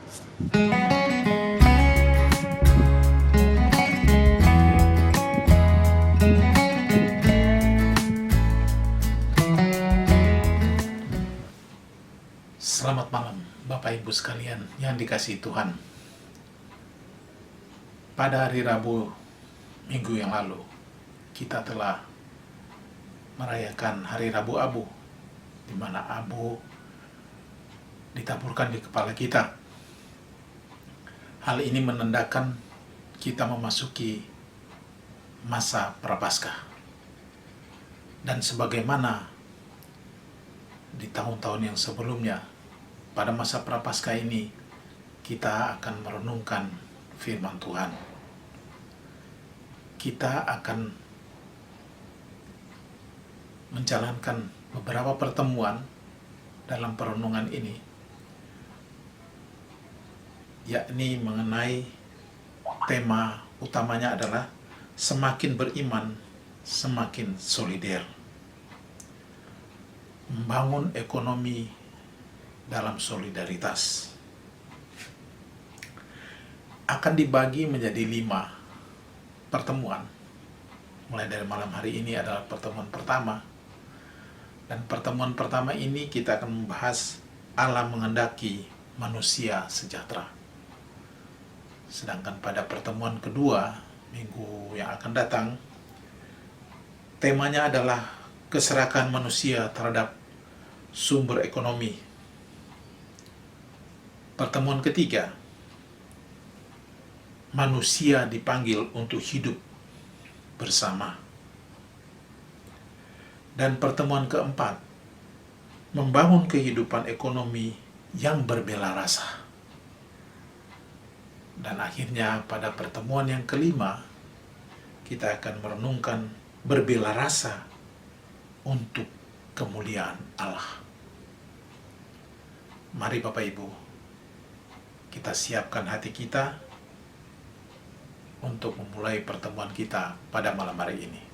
Selamat malam, Bapak Ibu sekalian yang dikasihi Tuhan. Pada hari Rabu minggu yang lalu, kita telah merayakan Hari Rabu Abu, di mana abu ditaburkan di kepala kita. Hal ini menandakan kita memasuki masa Prapaskah. Dan sebagaimana di tahun-tahun yang sebelumnya, pada masa Prapaskah ini kita akan merenungkan firman Tuhan. Kita akan menjalankan beberapa pertemuan dalam perenungan ini, yakni mengenai tema utamanya adalah semakin beriman, semakin solider. Membangun ekonomi dalam solidaritas. Akan dibagi menjadi 5 pertemuan. Mulai dari malam hari ini adalah pertemuan pertama. Dan pertemuan pertama ini kita akan membahas Allah menghendaki manusia sejahtera. Sedangkan pada pertemuan kedua, minggu yang akan datang, temanya adalah keserakahan manusia terhadap sumber ekonomi. Pertemuan ketiga, manusia dipanggil untuk hidup bersama. Dan pertemuan keempat, membangun kehidupan ekonomi yang berbela rasa. Dan akhirnya pada pertemuan yang kelima, kita akan merenungkan berbela rasa untuk kemuliaan Allah. Mari Bapak Ibu, kita siapkan hati kita untuk memulai pertemuan kita pada malam hari ini.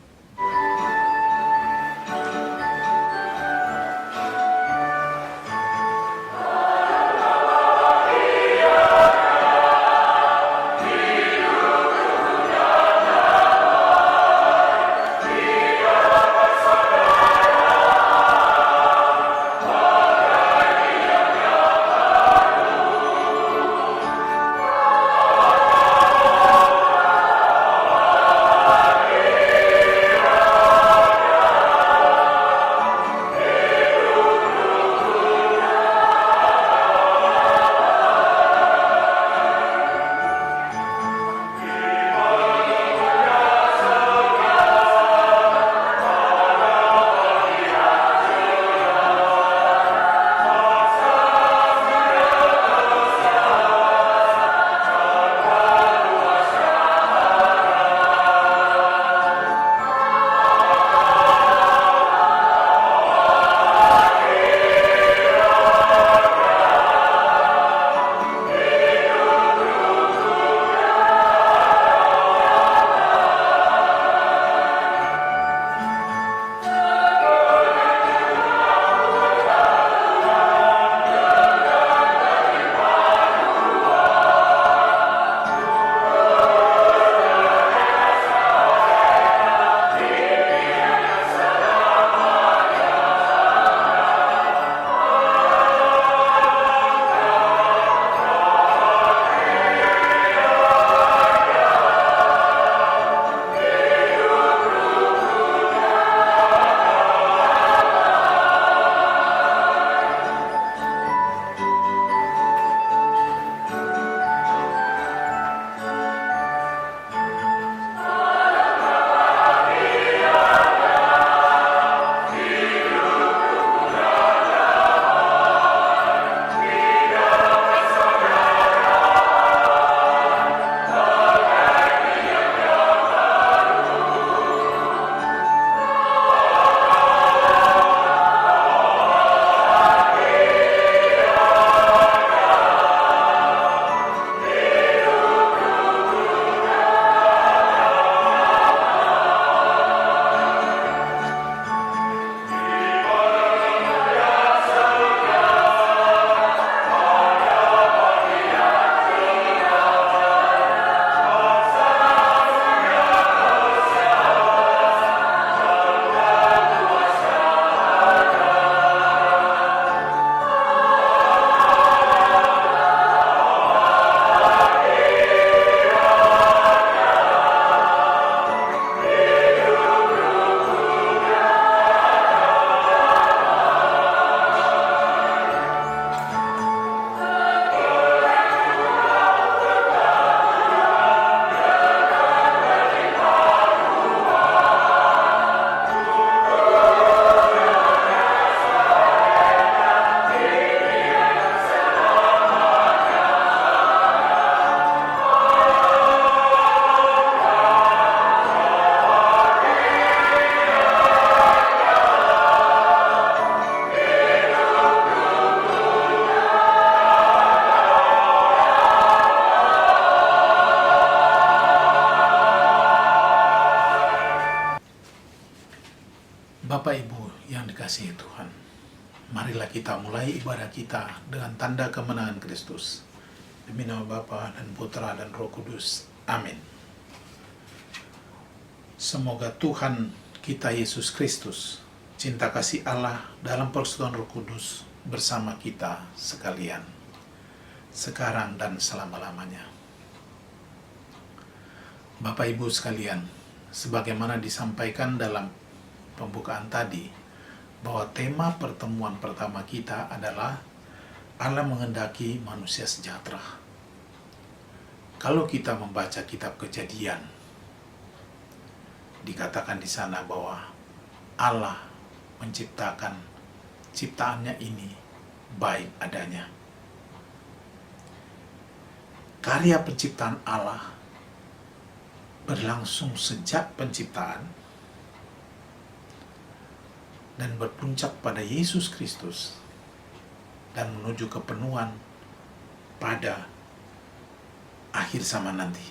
dikasihi Tuhan, marilah kita mulai ibadah kita dengan tanda kemenangan Kristus. Demi nama Bapa dan Putra dan Roh Kudus. Amin. Semoga Tuhan kita Yesus Kristus, cinta kasih Allah dalam persekutuan Roh Kudus bersama kita sekalian, sekarang dan selama-lamanya. Bapak Ibu sekalian, sebagaimana disampaikan dalam pembukaan tadi, bahwa tema pertemuan pertama kita adalah Allah menghendaki manusia sejahtera. Kalau kita membaca kitab Kejadian, dikatakan di sana bahwa Allah menciptakan ciptaannya ini baik adanya. Karya penciptaan Allah berlangsung sejak penciptaan dan berpuncak pada Yesus Kristus dan menuju kepenuhan pada akhir zaman nanti.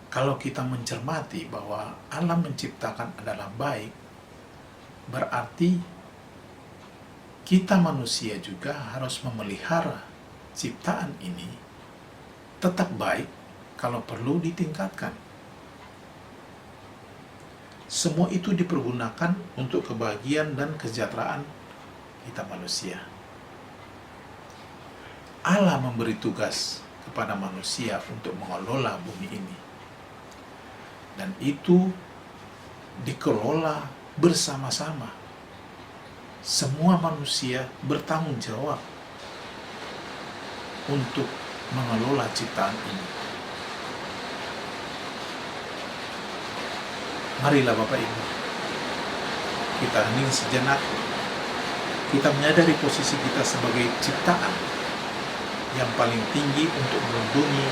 Kalau kita mencermati bahwa Allah menciptakan adalah baik, berarti kita manusia juga harus memelihara ciptaan ini tetap baik, kalau perlu ditingkatkan. Semua itu dipergunakan untuk kebahagiaan dan kesejahteraan kita manusia. Allah memberi tugas kepada manusia untuk mengelola bumi ini. Dan itu dikelola bersama-sama. Semua manusia bertanggung jawab untuk mengelola ciptaan ini. Marilah Bapak Ibu, kita hening sejenak. Kita menyadari posisi kita sebagai ciptaan yang paling tinggi untuk melindungi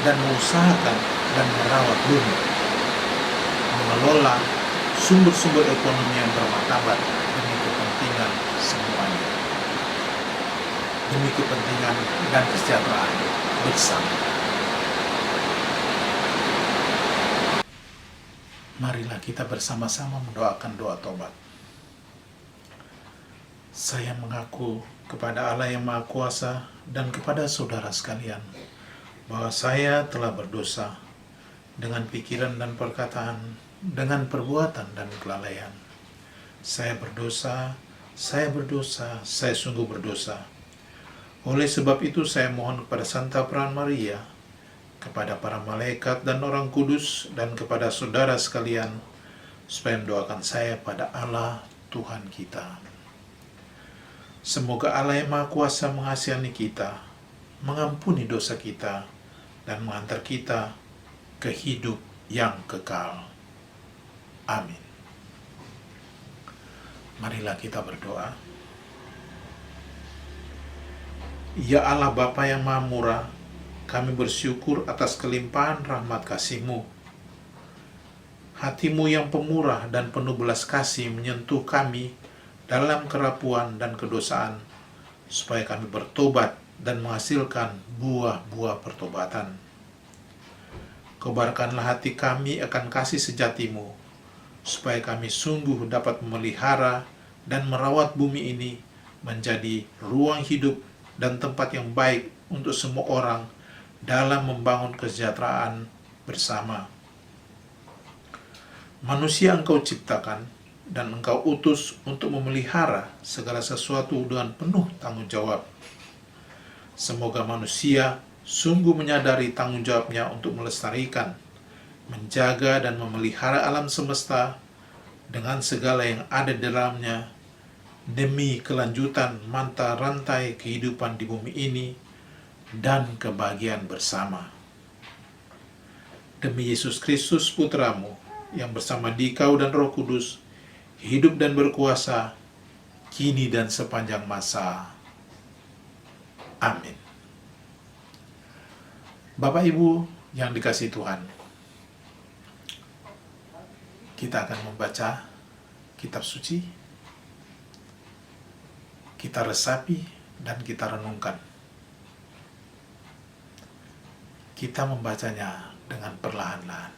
dan mengusahakan dan merawat bumi, mengelola sumber-sumber ekonomi yang bermartabat demi kepentingan semuanya, demi kepentingan dan kesejahteraan bersama. Marilah kita bersama-sama mendoakan doa tobat. Saya mengaku kepada Allah yang Maha Kuasa dan kepada saudara sekalian bahwa saya telah berdosa dengan pikiran dan perkataan, dengan perbuatan dan kelalaian. Saya berdosa, saya sungguh berdosa. Oleh sebab itu saya mohon kepada Santa Peran Maria, kepada para malaikat dan orang kudus, dan kepada saudara sekalian, supaya mendoakan saya pada Allah Tuhan kita. Semoga Allah yang Maha Kuasa mengasihani kita, mengampuni dosa kita, dan mengantar kita ke hidup yang kekal. Amin. Marilah kita berdoa. Ya Allah Bapa yang Maha Murah, kami bersyukur atas kelimpahan rahmat kasih-Mu. Hati-Mu yang pemurah dan penuh belas kasih menyentuh kami dalam kerapuhan dan kedosaan, supaya kami bertobat dan menghasilkan buah-buah pertobatan. Kobarkanlah hati kami akan kasih sejati-Mu, supaya kami sungguh dapat memelihara dan merawat bumi ini menjadi ruang hidup dan tempat yang baik untuk semua orang dalam membangun kesejahteraan bersama. Manusia Engkau ciptakan dan Engkau utus untuk memelihara segala sesuatu dengan penuh tanggung jawab. Semoga manusia sungguh menyadari tanggung jawabnya untuk melestarikan, menjaga dan memelihara alam semesta dengan segala yang ada di dalamnya, demi kelanjutan mata rantai kehidupan di bumi ini dan kebahagiaan bersama. Demi Yesus Kristus Putra-Mu, yang bersama Dikau dan Roh Kudus, hidup dan berkuasa, kini dan sepanjang masa. Amin. Bapak Ibu yang dikasihi Tuhan, kita akan membaca kitab suci, kita resapi dan kita renungkan. Kita membacanya dengan perlahan-lahan.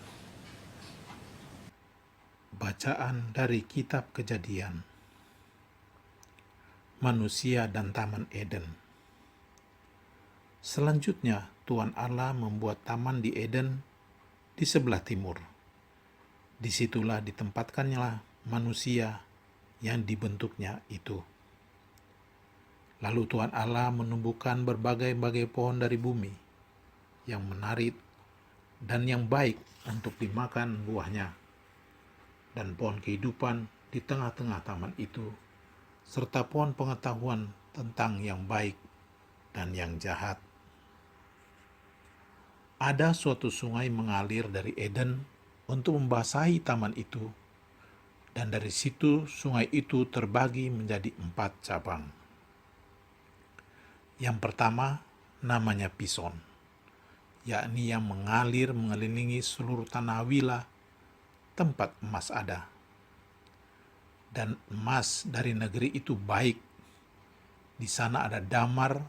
Bacaan dari Kitab Kejadian. Manusia dan Taman Eden. Selanjutnya, Tuhan Allah membuat taman di Eden di sebelah timur. Disitulah ditempatkannya manusia yang dibentuknya itu. Lalu Tuhan Allah menumbuhkan berbagai-bagai pohon dari bumi yang menarik dan yang baik untuk dimakan buahnya, dan pohon kehidupan di tengah-tengah taman itu, serta pohon pengetahuan tentang yang baik dan yang jahat. Ada suatu sungai mengalir dari Eden untuk membasahi taman itu, dan dari situ sungai itu terbagi menjadi 4 cabang. Yang pertama namanya Pison, yakni yang mengalir mengelilingi seluruh tanah Hawilah, tempat emas ada. Dan emas dari negeri itu baik. Di sana ada damar,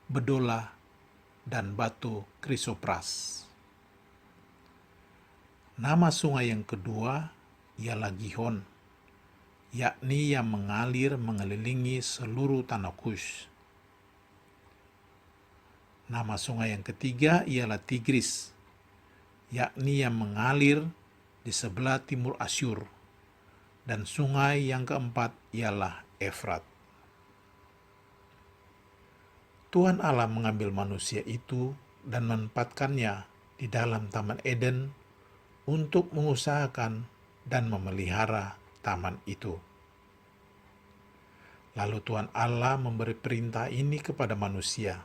bedola, dan batu krisopras. Nama sungai yang kedua ialah Gihon, yakni yang mengalir mengelilingi seluruh tanah Kush. Nama sungai yang ketiga ialah Tigris, yakni yang mengalir di sebelah timur Asyur. Dan sungai yang keempat ialah Efrat. Tuhan Allah mengambil manusia itu dan menempatkannya di dalam Taman Eden untuk mengusahakan dan memelihara taman itu. Lalu Tuhan Allah memberi perintah ini kepada manusia.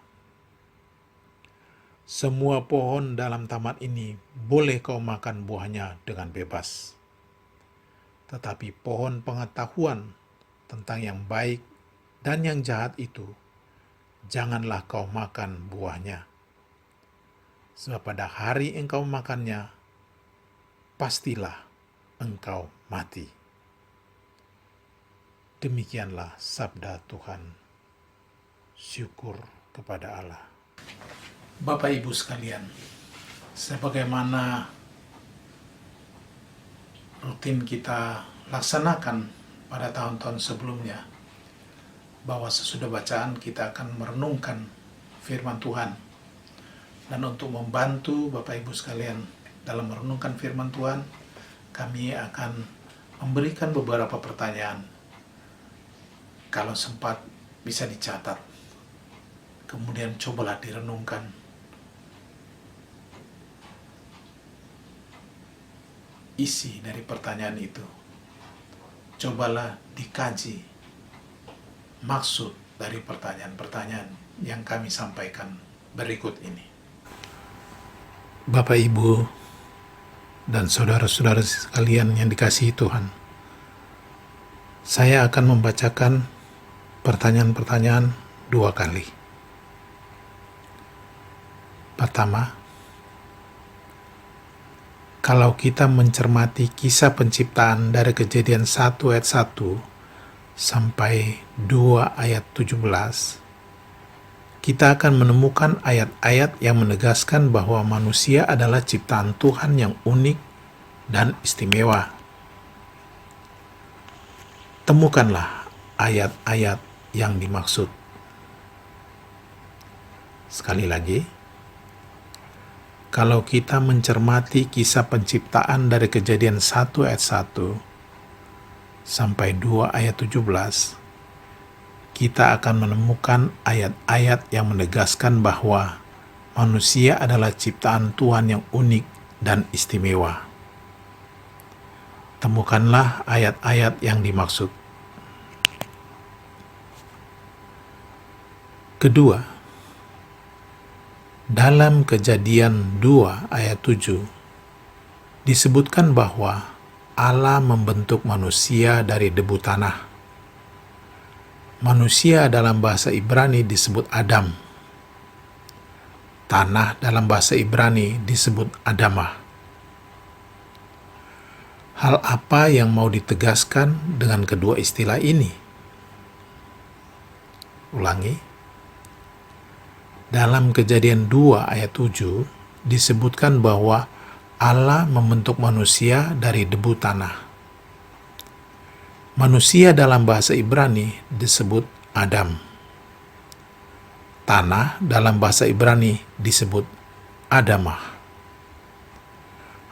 Semua pohon dalam taman ini boleh kau makan buahnya dengan bebas. Tetapi pohon pengetahuan tentang yang baik dan yang jahat itu, janganlah kau makan buahnya. Sebab pada hari engkau makannya, pastilah engkau mati. Demikianlah sabda Tuhan. Syukur kepada Allah. Bapak Ibu sekalian, sebagaimana rutin kita laksanakan pada tahun-tahun sebelumnya, bahwa sesudah bacaan kita akan merenungkan firman Tuhan. Dan untuk membantu Bapak Ibu sekalian dalam merenungkan firman Tuhan, kami akan memberikan beberapa pertanyaan. Kalau sempat bisa dicatat, kemudian cobalah direnungkan. Isi dari pertanyaan itu, cobalah dikaji maksud dari pertanyaan-pertanyaan yang kami sampaikan berikut ini. Bapak, Ibu, dan saudara-saudara sekalian yang dikasihi Tuhan, saya akan membacakan pertanyaan-pertanyaan 2 kali. Pertama, kalau kita mencermati kisah penciptaan dari Kejadian 1 ayat 1 sampai 2 ayat 17, kita akan menemukan ayat-ayat yang menegaskan bahwa manusia adalah ciptaan Tuhan yang unik dan istimewa. Temukanlah ayat-ayat yang dimaksud. Sekali lagi, kalau kita mencermati kisah penciptaan dari Kejadian 1 ayat 1 sampai 2 ayat 17, kita akan menemukan ayat-ayat yang menegaskan bahwa manusia adalah ciptaan Tuhan yang unik dan istimewa. Temukanlah ayat-ayat yang dimaksud. Kedua, dalam Kejadian 2 ayat 7 disebutkan bahwa Allah membentuk manusia dari debu tanah. Manusia dalam bahasa Ibrani disebut Adam. Tanah dalam bahasa Ibrani disebut Adamah. Hal apa yang mau ditegaskan dengan kedua istilah ini? Ulangi. Dalam Kejadian 2 ayat 7 disebutkan bahwa Allah membentuk manusia dari debu tanah. Manusia dalam bahasa Ibrani disebut Adam. Tanah dalam bahasa Ibrani disebut Adamah.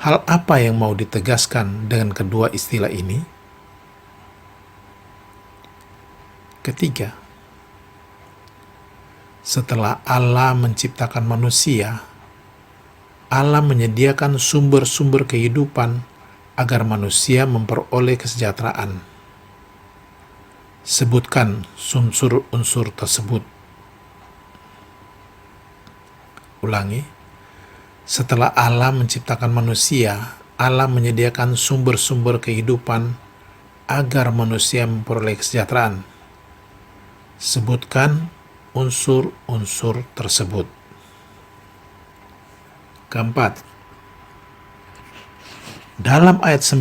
Hal apa yang mau ditegaskan dengan kedua istilah ini? Ketiga, setelah Allah menciptakan manusia, Allah menyediakan sumber-sumber kehidupan agar manusia memperoleh kesejahteraan. Sebutkan unsur-unsur tersebut. Ulangi. Setelah Allah menciptakan manusia, Allah menyediakan sumber-sumber kehidupan agar manusia memperoleh kesejahteraan. Sebutkan unsur-unsur tersebut. Keempat, dalam ayat 9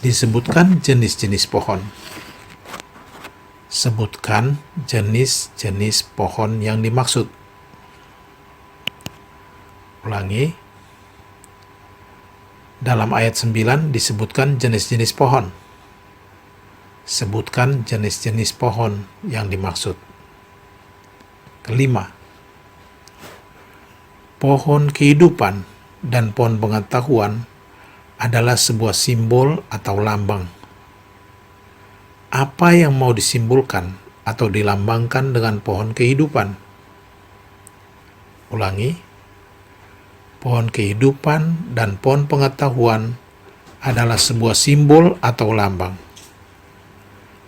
disebutkan jenis-jenis pohon. Sebutkan jenis-jenis pohon yang dimaksud. Ulangi. Dalam ayat 9 disebutkan jenis-jenis pohon. Sebutkan jenis-jenis pohon yang dimaksud. Kelima, pohon kehidupan dan pohon pengetahuan adalah sebuah simbol atau lambang. Apa yang mau disimbolkan atau dilambangkan dengan pohon kehidupan? Ulangi. Pohon kehidupan dan pohon pengetahuan adalah sebuah simbol atau lambang.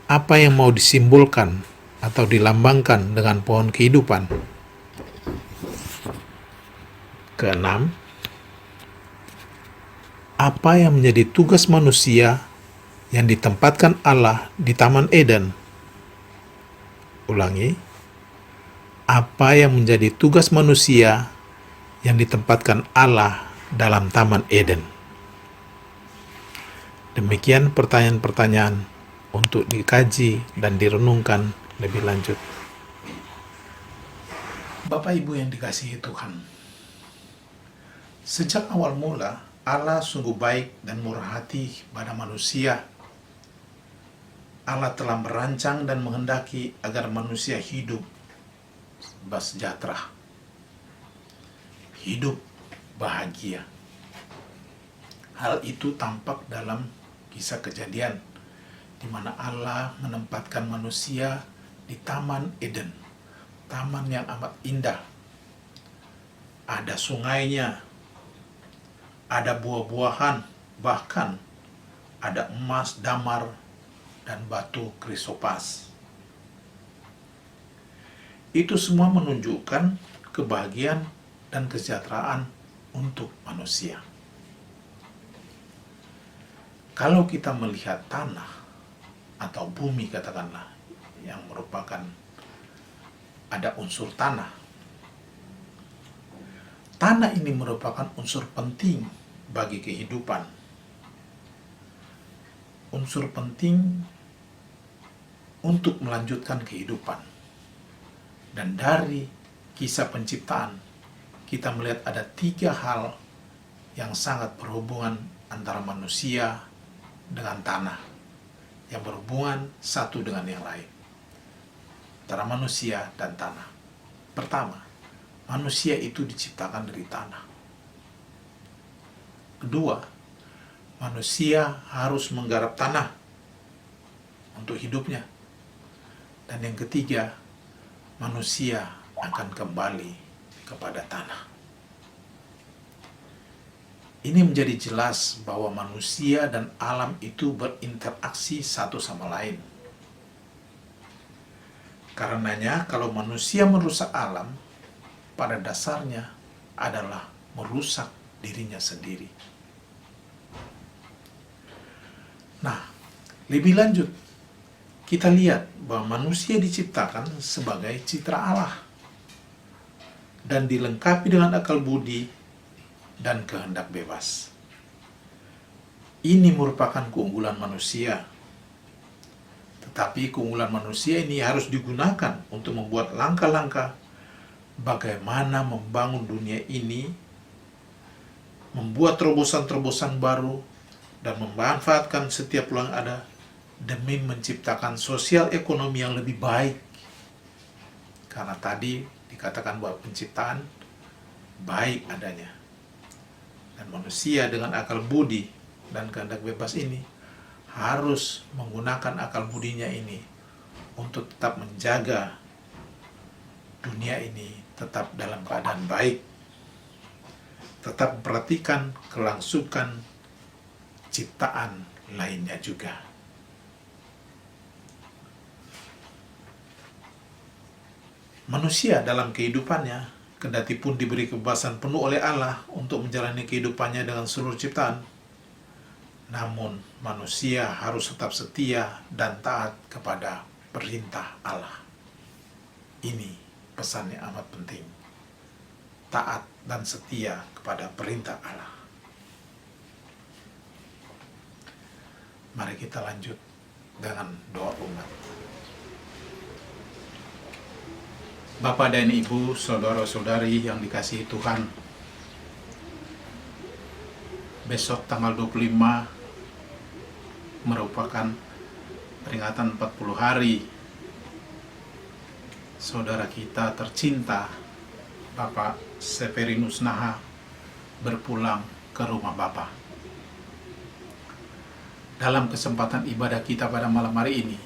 Apa yang mau disimbolkan atau dilambangkan dengan pohon kehidupan? Keenam, apa yang menjadi tugas manusia yang ditempatkan Allah di Taman Eden? Ulangi. Apa yang menjadi tugas manusia yang ditempatkan Allah dalam Taman Eden? Demikian pertanyaan-pertanyaan untuk dikaji dan direnungkan lebih lanjut. Bapak Ibu yang dikasihi Tuhan, sejak awal mula Allah sungguh baik dan murah hati pada manusia. Allah telah merancang dan menghendaki agar manusia hidup sejahtera, hidup bahagia. Hal itu tampak dalam kisah Kejadian, di mana Allah menempatkan manusia di Taman Eden, taman yang amat indah. Ada sungainya, ada buah-buahan, bahkan ada emas, damar, dan batu krisopas. Itu semua menunjukkan kebahagiaan dan kesejahteraan untuk manusia. Kalau kita melihat tanah atau bumi, katakanlah, yang merupakan ada unsur tanah. Tanah ini merupakan unsur penting bagi kehidupan. Unsur penting untuk melanjutkan kehidupan. Dan dari kisah penciptaan, kita melihat ada 3 hal yang sangat berhubungan antara manusia dengan tanah, yang berhubungan satu dengan yang lain, antara manusia dan tanah. Pertama, manusia itu diciptakan dari tanah. Kedua, manusia harus menggarap tanah untuk hidupnya. Dan yang ketiga, manusia akan kembali kepada tanah. Ini menjadi jelas bahwa manusia dan alam itu berinteraksi satu sama lain. Karenanya, kalau manusia merusak alam, pada dasarnya adalah merusak dirinya sendiri. Nah, lebih lanjut, kita lihat bahwa manusia diciptakan sebagai citra Allah dan dilengkapi dengan akal budi dan kehendak bebas. Ini merupakan keunggulan manusia. Tetapi keunggulan manusia ini harus digunakan untuk membuat langkah-langkah bagaimana membangun dunia ini, membuat terobosan-terobosan baru, dan memanfaatkan setiap peluang ada demi menciptakan sosial ekonomi yang lebih baik. Karena tadi dikatakan bahwa penciptaan baik adanya. Dan manusia dengan akal budi dan kehendak bebas ini harus menggunakan akal budinya ini untuk tetap menjaga dunia ini tetap dalam keadaan baik. Tetap memperhatikan kelangsungan ciptaan lainnya juga. Manusia dalam kehidupannya, kendati pun diberi kebebasan penuh oleh Allah untuk menjalani kehidupannya dengan seluruh ciptaan, namun manusia harus tetap setia dan taat kepada perintah Allah. Ini pesan yang amat penting. Taat dan setia kepada perintah Allah. Mari kita lanjut dengan doa umat. Bapak dan Ibu, saudara-saudari yang dikasihi Tuhan, besok tanggal 25 merupakan peringatan 40 hari saudara kita tercinta, Bapak Severinus Naha, berpulang ke rumah Bapak. Dalam kesempatan ibadah kita pada malam hari ini,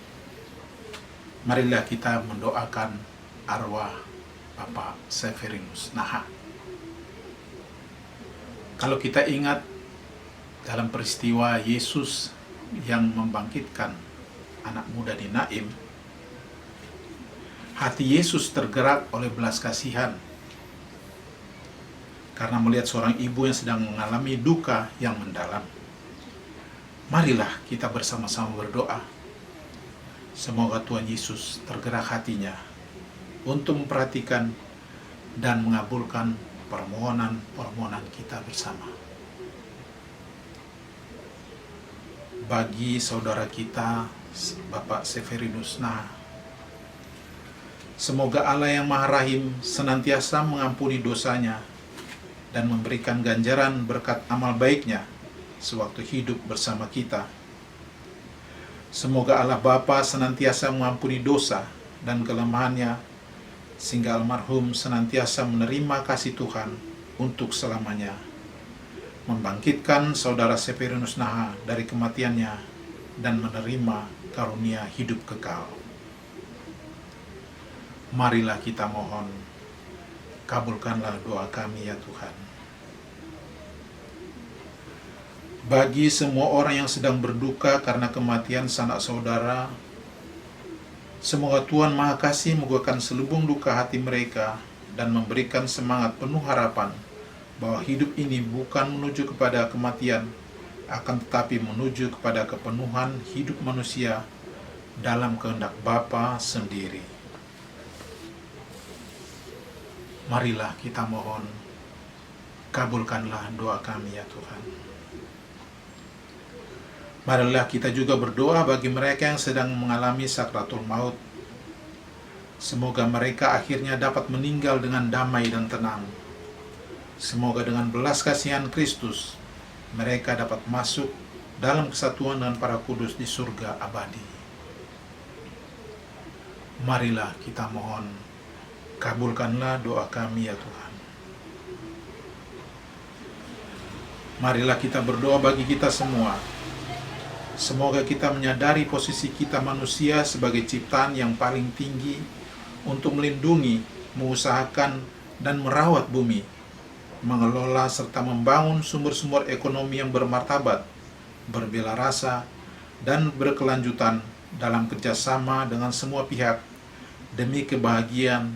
marilah kita mendoakan arwah Bapak Severinus Naha. Kalau kita ingat dalam peristiwa Yesus yang membangkitkan anak muda di Naim, hati Yesus tergerak oleh belas kasihan karena melihat seorang ibu yang sedang mengalami duka yang mendalam. Marilah kita bersama-sama berdoa. Semoga Tuhan Yesus tergerak hatinya untuk memperhatikan dan mengabulkan permohonan-permohonan kita bersama. Bagi saudara kita, Bapak Severinus Naha, semoga Allah yang Maha Rahim senantiasa mengampuni dosanya dan memberikan ganjaran berkat amal baiknya sewaktu hidup bersama kita. Semoga Allah Bapa senantiasa mengampuni dosa dan kelemahannya, sehingga almarhum senantiasa menerima kasih Tuhan untuk selamanya, membangkitkan saudara Severinus Naha dari kematiannya dan menerima karunia hidup kekal. Marilah kita mohon, kabulkanlah doa kami ya Tuhan. Bagi semua orang yang sedang berduka karena kematian sanak saudara, semoga Tuhan Maha Kasih menguatkan selubung duka hati mereka dan memberikan semangat penuh harapan bahwa hidup ini bukan menuju kepada kematian, akan tetapi menuju kepada kepenuhan hidup manusia dalam kehendak Bapa sendiri. Marilah kita mohon, kabulkanlah doa kami ya Tuhan. Marilah kita juga berdoa bagi mereka yang sedang mengalami sakratul maut. Semoga mereka akhirnya dapat meninggal dengan damai dan tenang. Semoga dengan belas kasihan Kristus, mereka dapat masuk dalam kesatuan dengan para kudus di surga abadi. Marilah kita mohon, kabulkanlah doa kami ya Tuhan. Marilah kita berdoa bagi kita semua. Semoga kita menyadari posisi kita manusia sebagai ciptaan yang paling tinggi untuk melindungi, mengusahakan, dan merawat bumi, mengelola serta membangun sumber-sumber ekonomi yang bermartabat, berbela rasa, dan berkelanjutan dalam kerjasama dengan semua pihak demi kebahagiaan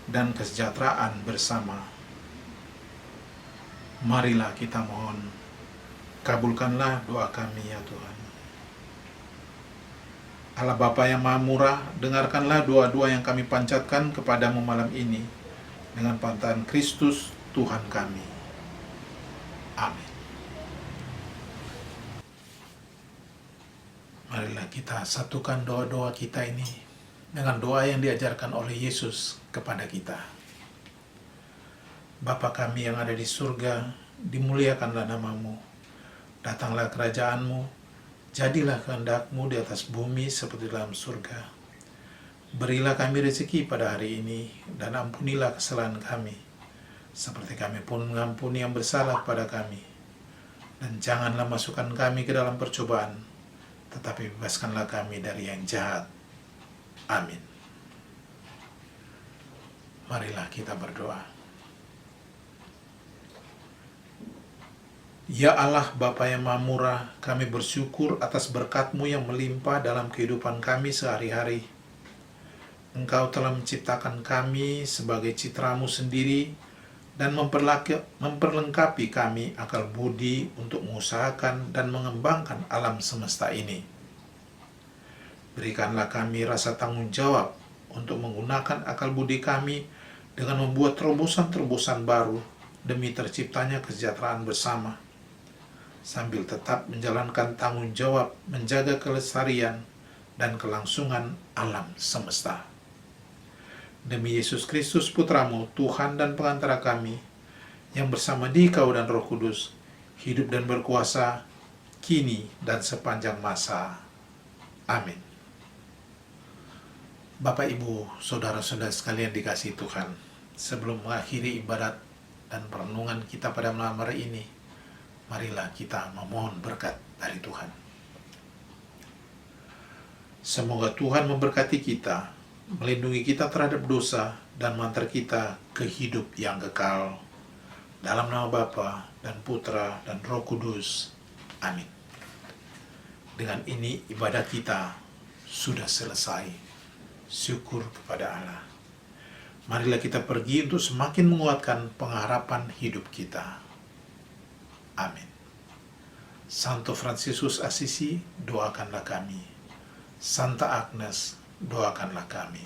dan kesejahteraan bersama. Marilah kita mohon, kabulkanlah doa kami ya Tuhan. Allah Bapa yang Maha Murah, dengarkanlah doa-doa yang kami panjatkan kepadamu malam ini dengan pantaran Kristus Tuhan kami. Amin. Marilah kita satukan doa-doa kita ini dengan doa yang diajarkan oleh Yesus kepada kita. Bapa kami yang ada di surga, dimuliakanlah namamu. Datanglah kerajaanmu, Jadilah kehendak-Mu di atas bumi seperti dalam surga. Berilah kami rezeki pada hari ini, dan ampunilah kesalahan kami, seperti kami pun mengampuni yang bersalah pada kami. Dan janganlah masukkan kami ke dalam percobaan, tetapi bebaskanlah kami dari yang jahat. Amin. Marilah kita berdoa. Ya Allah, Bapa yang Maha Murah, kami bersyukur atas berkat-Mu yang melimpah dalam kehidupan kami sehari-hari. Engkau telah menciptakan kami sebagai citra-Mu sendiri dan memperlengkapi kami akal budi untuk mengusahakan dan mengembangkan alam semesta ini. Berikanlah kami rasa tanggung jawab untuk menggunakan akal budi kami dengan membuat terobosan-terobosan baru demi terciptanya kesejahteraan bersama, sambil tetap menjalankan tanggung jawab menjaga kelestarian dan kelangsungan alam semesta. Demi Yesus Kristus Putra-Mu, Tuhan dan pengantara kami, yang bersama Dikau dan Roh Kudus, hidup dan berkuasa, kini dan sepanjang masa. Amin. Bapak, Ibu, Saudara-saudara sekalian dikasihi Tuhan, sebelum mengakhiri ibadat dan perenungan kita pada malam hari ini, marilah kita memohon berkat dari Tuhan. Semoga Tuhan memberkati kita, melindungi kita terhadap dosa, dan mengantar kita ke hidup yang kekal. Dalam nama Bapa dan Putra dan Roh Kudus. Amin. Dengan ini ibadat kita sudah selesai. Syukur kepada Allah. Marilah kita pergi untuk semakin menguatkan pengharapan hidup kita. Amin. Santo Fransiskus Assisi, doakanlah kami. Santa Agnes, doakanlah kami.